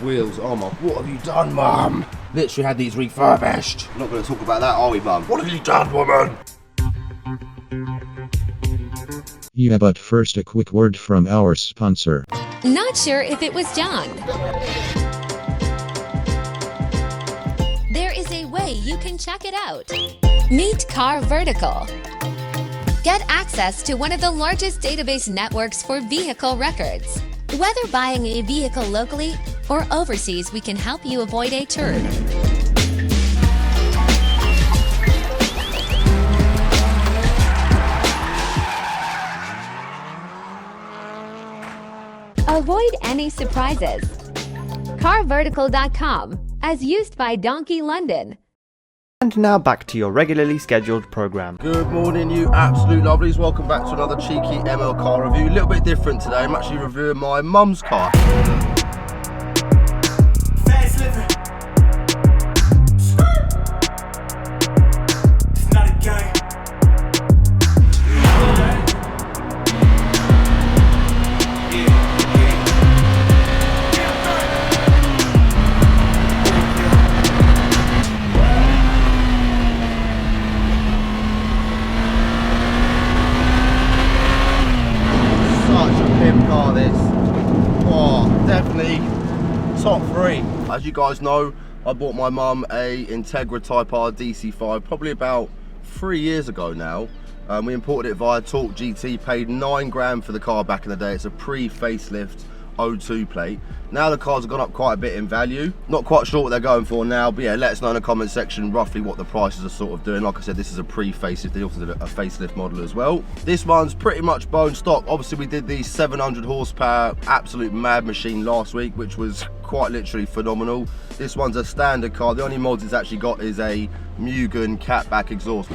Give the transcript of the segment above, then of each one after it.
wheels. Oh my, what have you done, Mum? Literally had these refurbished. We're not going to talk about that, are we, Mum? What have you done, woman? Yeah, but first a quick word from our sponsor. Not sure if it was John. There is a way you can check it out. Meet Car Vertical. Get access to one of the largest database networks for vehicle records. Whether buying a vehicle locally or overseas, we can help you avoid a turd. Avoid any surprises. CarVertical.com, as used by Donkey London. And now back to your regularly scheduled programme. Good morning, you absolute lovelies. Welcome back to another cheeky ML car review. A little bit different today. I'm actually reviewing my mum's car. Fast living. It's not a game. Car this. Oh, definitely top 3. As you guys know, I bought my mum a Integra Type R DC5 probably about 3 years ago now. We imported it via Torque GT, paid 9 grand for the car back in the day. It's a pre-facelift 02 plate. Now the cars have gone up quite a bit in value. Not quite sure what they're going for now, but yeah, let us know in the comment section roughly what the prices are sort of doing. Like I said, this is a pre-facelift. They also did a facelift model as well. This one's pretty much bone stock. Obviously we did the 700 horsepower absolute mad machine last week, which was quite literally phenomenal. This one's a standard car. The only mods it's actually got is a Mugen catback exhaust.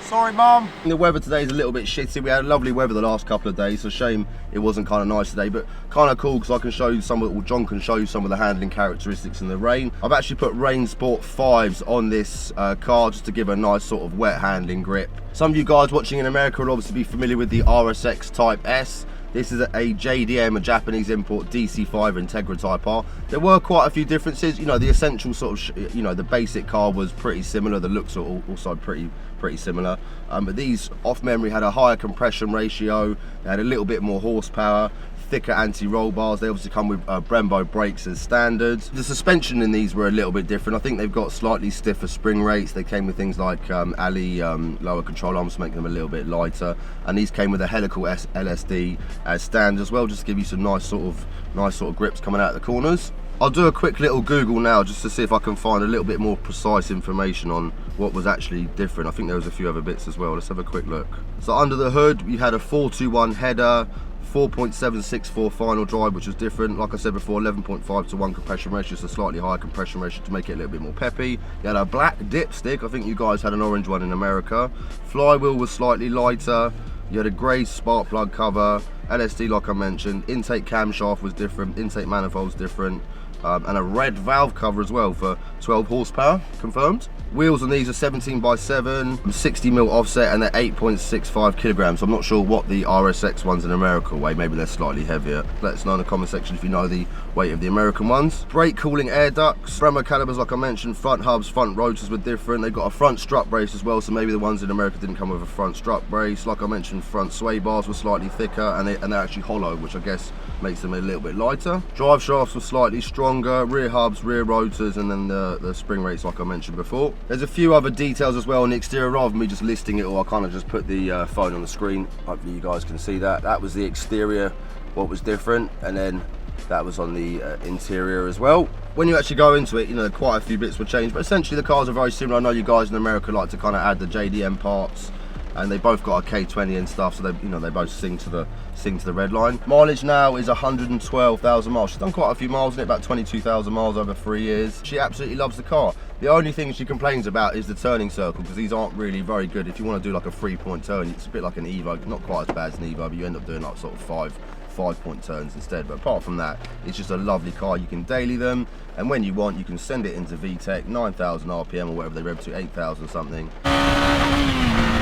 Sorry, Mum. The weather today is a little bit shitty. We had lovely weather the last couple of days, so shame it wasn't kind of nice today, but kind of cool because I can show you some of, or John can show you some of the handling characteristics in the rain. I've actually put Rain Sport 5s on this car just to give a nice sort of wet handling grip. Some of you guys watching in America will obviously be familiar with the RSX Type S. This is a JDM, a Japanese import DC5 Integra Type R. There were quite a few differences. You know, the essential sort of, you know, the basic car was pretty similar. The looks are also pretty similar. But these, off memory, had a higher compression ratio. They had a little bit more horsepower, thicker anti-roll bars. They obviously come with Brembo brakes as standard. The suspension in these were a little bit different. I think they've got slightly stiffer spring rates. They came with things like alley lower control arms to make them a little bit lighter, and these came with a helical LSD as standard as well, just to give you some nice sort of grips coming out of the corners. I'll do a quick little Google now just to see if I can find a little bit more precise information on what was actually different. I think there was a few other bits as well. Let's have a quick look. So under the hood, you had a 421 header, 4.764 final drive, which was different. Like I said before, 11.5 to 1 compression ratio, so slightly higher compression ratio to make it a little bit more peppy. You had a black dipstick. I think you guys had an orange one in America. Flywheel was slightly lighter. You had a grey spark plug cover, LSD like I mentioned. Intake camshaft was different, intake manifold was different. And a red valve cover as well for 12 horsepower, confirmed. Wheels on these are 17x7, 60mm offset, and they're 8.65 kilograms. I'm not sure what the RSX ones in America weigh. Maybe they're slightly heavier. Let us know in the comment section if you know the weight of the American ones. Brake cooling air ducts, Brembo calipers like I mentioned, front hubs, front rotors were different. They got a front strut brace as well, so maybe the ones in America didn't come with a front strut brace. Like I mentioned, front sway bars were slightly thicker, and they're actually hollow, which I guess makes them a little bit lighter. Drive shafts were slightly stronger, rear hubs, rear rotors, and then the spring rates like I mentioned before. There's a few other details as well on the exterior. Rather than me just listing it all, I kind of just put the phone on the screen. Hopefully you guys can see that. That was the exterior, what was different, and then that was on the interior as well. When you actually go into it, you know, quite a few bits were changed, but essentially the cars are very similar. I know you guys in America like to kind of add the JDM parts, and they both got a K20 and stuff, so they, you know, they both sing to the red line. Mileage now is 112,000 miles. She's done quite a few miles in it, about 22,000 miles over 3 years. She absolutely loves the car. The only thing she complains about is the turning circle, because these aren't really very good. If you want to do like a 3-point turn, it's a bit like an Evo, not quite as bad as an Evo, but you end up doing like sort of 5-point turns instead. But apart from that, it's just a lovely car. You can daily them, and when you want, you can send it into VTEC, 9,000 RPM or whatever they rev to, 8,000 something.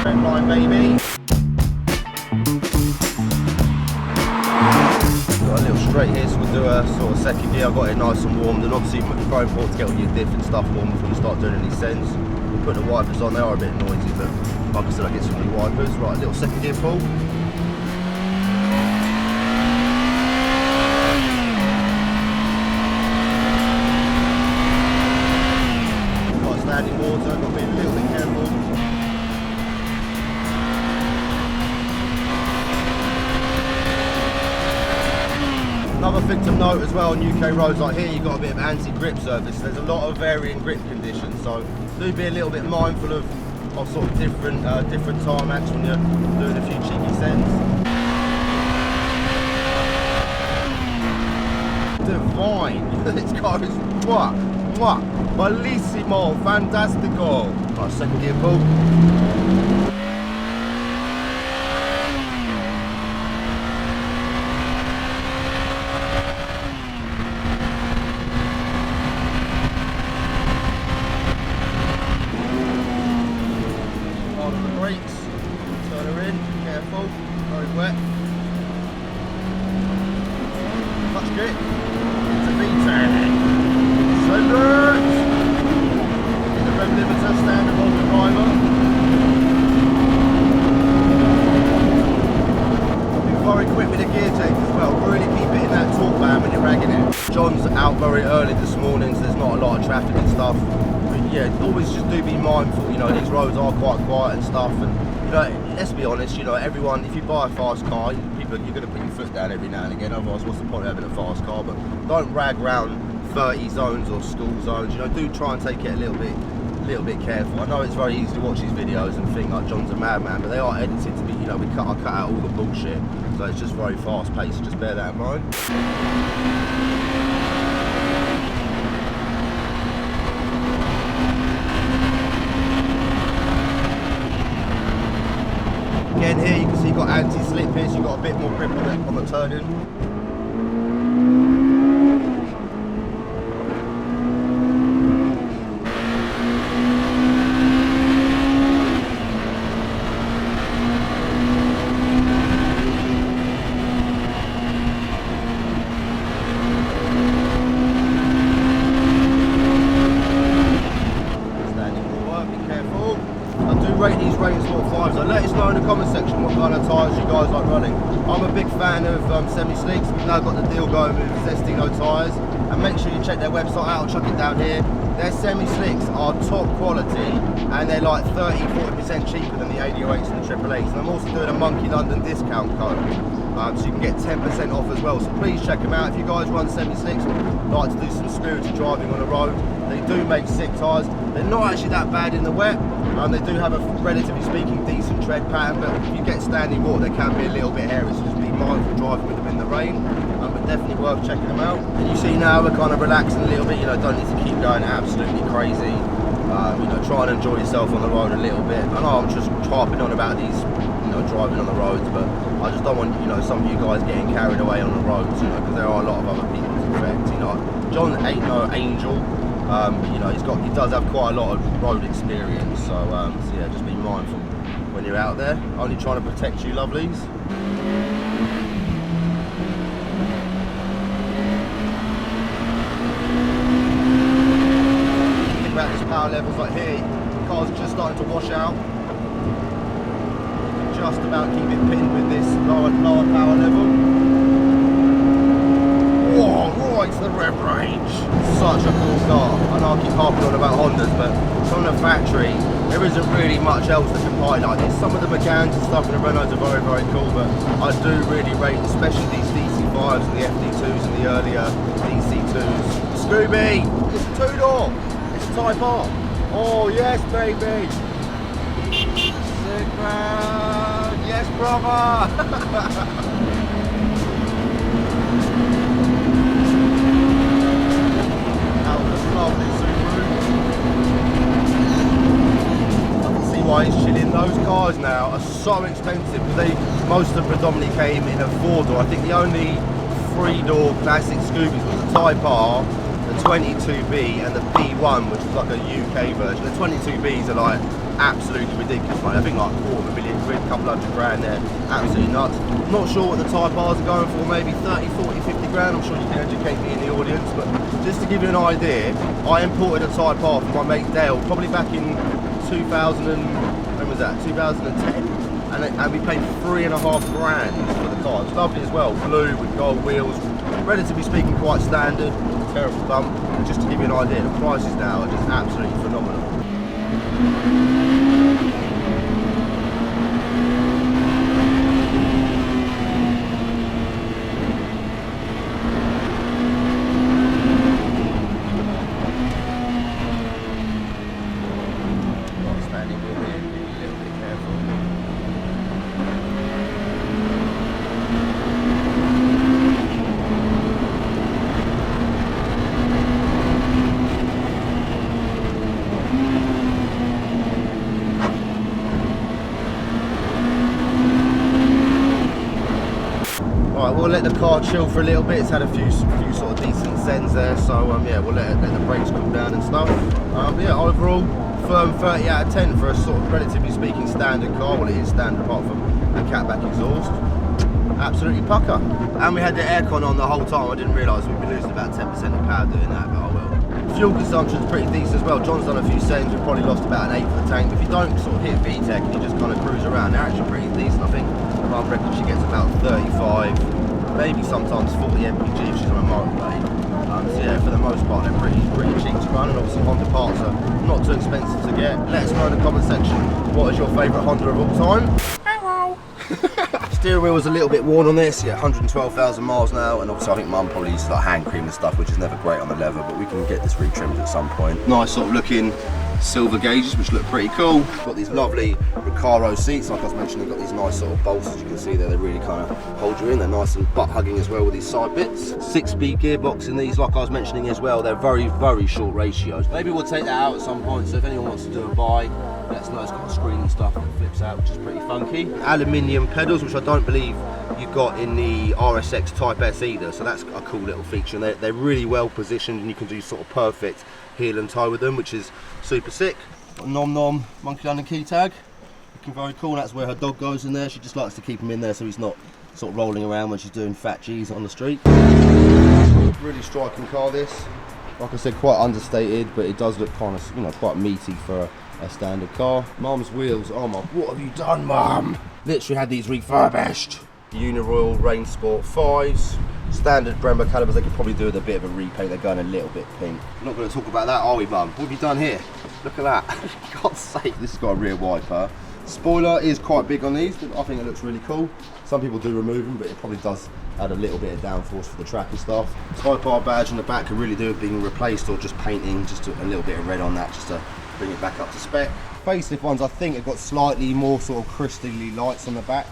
Red line, baby. Got a little straight here, so we'll do a sort of second gear. I got it nice and warmed, and obviously it's very important to get all your diff and stuff warm before you start doing any sends. We'll put the wipers on, they are a bit noisy, but like I said, I get some new wipers. Right, a little second gear pull. Got standing water, got to be a little bit careful. Another thing to note as well on UK roads like here, you've got a bit of anti-grip surface. There's a lot of varying grip conditions, so do be a little bit mindful of sort of different tarmacs when you're doing a few cheeky sends. Divine! This car is mwah, bellissimo, fantastico. Right, second gear pull. John's out very early this morning, so there's not a lot of traffic and stuff. But yeah, always just do be mindful, you know, these roads are quite quiet and stuff, and you know, let's be honest, you know, everyone, if you buy a fast car, you're going to put your foot down every now and again, otherwise what's the point of having a fast car? But don't rag around 30 zones or school zones, you know, do try and take it a little bit careful. I know it's very easy to watch these videos and think like John's a madman, but they are edited to be, you know, I cut out all the bullshit, so it's just very fast paced, so just bear that in mind. Again here you can see you've got anti-slip here, so you've got a bit more grip on the turning. Rate these Rain Sport 5s, so let us know in the comment section what kind of tyres you guys like running. I'm a big fan of semi-slicks. We've now got the deal going with Zestino tyres, and make sure you check their website out. I'll chuck it down here. Their semi-slicks are top quality, and they're like 30-40% cheaper than the 8008s and the 888s. And I'm also doing a Monky London discount code, so you can get 10% off as well. So please check them out if you guys run semi-slicks or like to do some spirited driving on the road. They do make sick tyres. They're not actually that bad in the wet. They do have a, relatively speaking, decent tread pattern, but if you get standing water, they can be a little bit hairy, so just be mindful driving with them in the rain. But definitely worth checking them out. And you see now we're kind of relaxing a little bit, you know, don't need to keep going absolutely crazy. You know, try and enjoy yourself on the road a little bit. I know I'm just harping on about these, you know, driving on the roads, but I just don't want, you know, some of you guys getting carried away on the roads, you know, because there are a lot of other people to affect. You know, John ain't no angel. But, you know, he does have quite a lot of road experience, so yeah, just be mindful when you're out there. Only trying to protect you lovelies. Think about these power levels like here, the car's just starting to wash out. You can just about keep it pinned with this lower power level. Whoa, right to the rev range. Such a cool car. I know I keep harping on about Hondas, but from the factory, there isn't really much else that can highlight this. Some of the Megans and stuff in the Renaults are very, very cool, but I do really rate, especially these DC5s and the FD2s and the earlier DC2s. Scooby, it's a two-door. It's a Type R. Oh, yes, baby. Sick man. Yes, brother. Why he's chilling. Those cars now are so expensive because most of them predominantly came in a 4-door. I think the only 3-door classic Scoobies was the Type R, the 22B and the B1, which is like a UK version. The 22Bs are like absolutely ridiculous money. I think like £250,000, couple hundred grand there, absolutely nuts. Not sure what the Type R's are going for, maybe 30, 40, 50 grand. I'm sure you can educate me in the audience, but just to give you an idea, I imported a Type R from my mate Dale, probably back in 2010, and we paid £3.5 grand for the car. It's lovely as well, blue with gold wheels, relatively speaking quite standard, terrible bump. Just to give you an idea, the prices now are just absolutely phenomenal. We'll let the car chill for a little bit. It's had a few sort of decent sends there, so yeah, we'll let the brakes cool down and stuff. Yeah, overall, firm 30 out of 10 for a sort of relatively speaking standard car. Well, it is standard apart from the catback exhaust. Absolutely pucker. And we had the aircon on the whole time. I didn't realise we'd be losing about 10% of power doing that, but oh well. Fuel consumption's pretty decent as well. John's done a few sends. We've probably lost about an 1/8 of the tank. If you don't sort of hit VTEC and you just kind of cruise around, they're actually pretty decent. I think I reckon she gets about 35. Maybe sometimes 40 mpg if she's on a motorway. So yeah, for the most part they're pretty cheap to run, and obviously Honda parts are not too expensive to get. Let us know in the comment section what is your favourite Honda of all time. Hello. Steering wheel was a little bit worn on this, yeah, 112,000 miles now, and obviously I think Mum probably uses like hand cream and stuff, which is never great on the leather, but we can get this retrimmed at some point. Nice sort of looking silver gauges, which look pretty cool. Got these lovely Recaro seats, like I was mentioning. They've got these nice sort of bolts, as you can see there. They really kind of hold you in. They're nice and butt hugging as well with these side bits. 6-speed gearbox in these, like I was mentioning as well. They're very short ratios. Maybe we'll take that out at some point, so if anyone wants to do a buy, let us know. It's got a screen and stuff that flips out, which is pretty funky. Aluminium pedals, which I don't believe you got in the RSX Type S either, so that's a cool little feature. And they're really well positioned, and you can do sort of perfect heel and toe with them, which is super sick. Got a Nom Monkey London key tag, looking very cool. That's where her dog goes in there. She just likes to keep him in there so he's not sort of rolling around when she's doing fat G's on the street. Really striking car this. Like I said, quite understated, but it does look kind of, you know, quite meaty for a standard car. Mum's wheels, oh my, what have you done, Mum? Literally had these refurbished. Uniroyal Rain Sport 5s. Standard Brembo calipers. They could probably do with a bit of a repaint. They're going a little bit pink. We're not going to talk about that, are we, Mum? What have you done here? Look at that. For God's sake. This has got a rear wiper. Spoiler is quite big on these, but I think it looks really cool. Some people do remove them, but it probably does add a little bit of downforce for the track and stuff. Type R badge on the back could really do with being replaced, or just painting just a little bit of red on that, just to bring it back up to spec. Facelift ones, I think, have got slightly more sort of crystally lights on the back.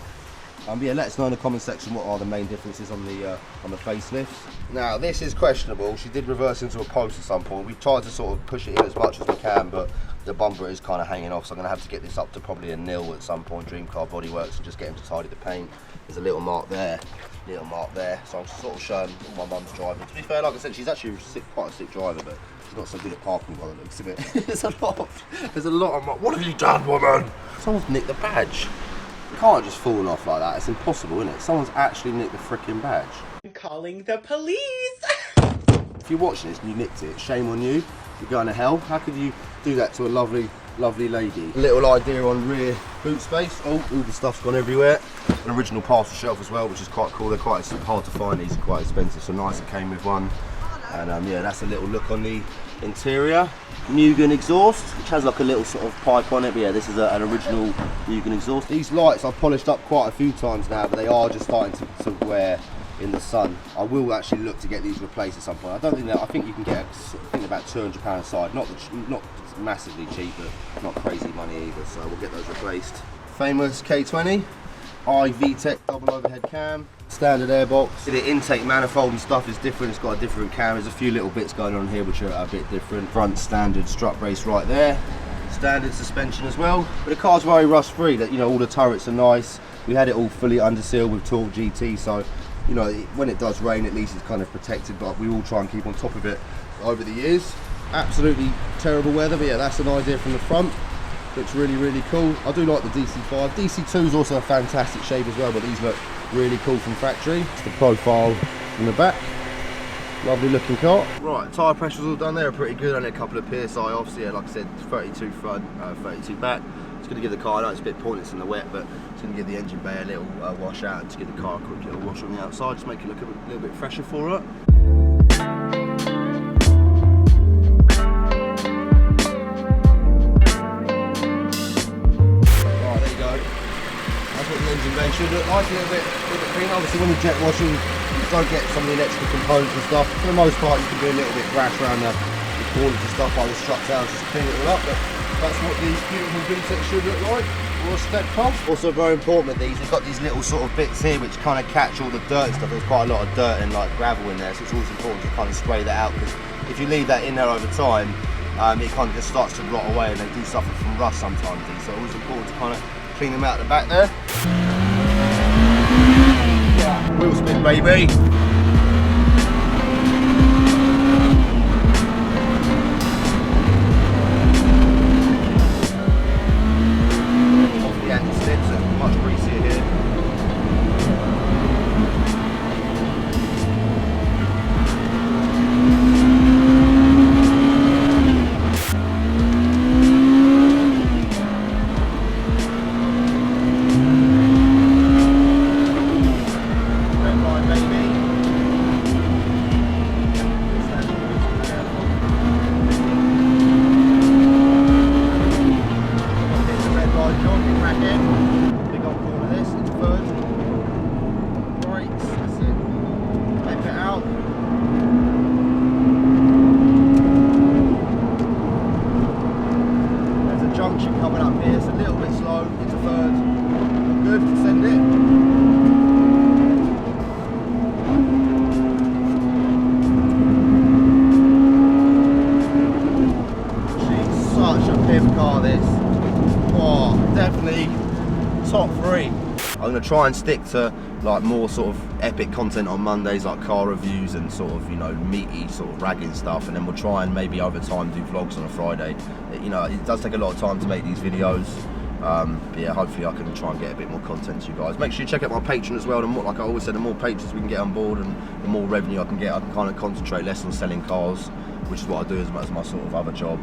Yeah, let us know in the comment section what are the main differences on the facelifts. Now this is questionable. She did reverse into a post at some point. We tried to sort of push it in as much as we can, but the bumper is kind of hanging off, so I'm going to have to get this up to probably a 0 at some point. Dream Car Bodyworks, and just get him to tidy the paint. There's a little mark there, so I'm sort of showing what my mum's driving. To be fair, like I said, she's actually quite a sick driver, but she's not so good at parking by the looks of it. There's a lot of what have you done, woman? Someone's nicked the badge. It can't just fallen off like that. It's impossible, isn't it? Someone's actually nicked the freaking badge. I'm calling the police. If you're watching this and you nicked it, shame on you. You're going to hell. How could you do that to a lovely lady? A little idea on rear boot space. Oh, all the stuff's gone everywhere. An original parcel shelf as well, which is quite cool. They're quite hard to find. These are quite expensive, so nice it came with one. And yeah, that's a little look on the interior. Mugen exhaust, which has like a little sort of pipe on it, but yeah, this is an original Mugen exhaust. These lights I've polished up quite a few times now, but they are just starting to wear in the sun. I will actually look to get these replaced at some point. I think you can get about £200 a side, not massively cheap, but not crazy money either, so we'll get those replaced. Famous K20 VTEC double overhead cam, standard airbox. The intake manifold and stuff is different. It's got a different cam. There's a few little bits going on here which are a bit different. Front standard strut brace right there. Standard suspension as well. But the car's very rust free. That, you know, all the turrets are nice. We had it all fully undersealed with Torque GT, so you know, when it does rain, at least it's kind of protected. But we all try and keep on top of it over the years. Absolutely terrible weather, but yeah, that's an idea from the front. Looks really, really cool. I do like the DC5. DC2 is also a fantastic shape as well, but these look really cool from factory. It's the profile in the back. Lovely looking car. Right, tyre pressures all done there are pretty good. Only a couple of PSI off. So yeah, like I said, 32 front, 32 back. It's going to give the car, I know it's a bit pointless in the wet, but it's going to give the engine bay a little wash out and just give the car a quick little wash on the outside, just make it look a little bit fresher for it. Engine bay should look like, a little bit clean. Obviously when you're jet washing you don't get some of the electrical components and stuff. For the most part you can be a little bit brash around the corners and stuff like the strut down, just clean it all up, but that's what these beautiful V-Tech should look like. Or a step pump. Also very important with these, they've got these little sort of bits here which kind of catch all the dirt and stuff. There's quite a lot of dirt and like gravel in there, so it's always important to kind of spray that out, because if you leave that in there over time it kind of just starts to rot away, and they do suffer from rust sometimes, so it's always important to kind of clean them out the back there. Yeah. Wheel spin, baby. Off the anti-slip, so much greasier here. Coming up here, it's a little bit slow into third. Good, send it. She's such a pimp car, this. Oh, definitely top 3. I'm going to try and stick to like more sort of epic content on Mondays, like car reviews and sort of, you know, meaty sort of ragging stuff, and then we'll try and maybe over time do vlogs on a Friday. You know, it does take a lot of time to make these videos, but yeah, hopefully I can try and get a bit more content to you guys. Make sure you check out my Patreon as well. The more, like I always said, the more patrons we can get on board and the more revenue I can get, I can kind of concentrate less on selling cars, which is what I do as my sort of other job.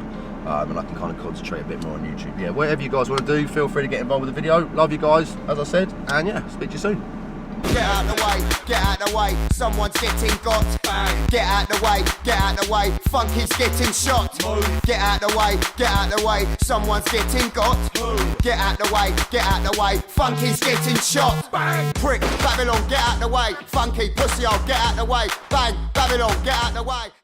And I can kind of concentrate a bit more on YouTube. Yeah, whatever you guys want to do, feel free to get involved with the video. Love you guys, as I said, and yeah, speak to you soon. Get out the way, get out the way, someone's getting got. Bang. Get out the way, get out the way, Funky's getting shot. Move. Get out the way, someone's getting got. Move. Get out the way, Funky's getting shot. Bang. Prick, Babylon, get out the way, Funky, pussy, I'll get out the way. Bang, Babylon, get out the way.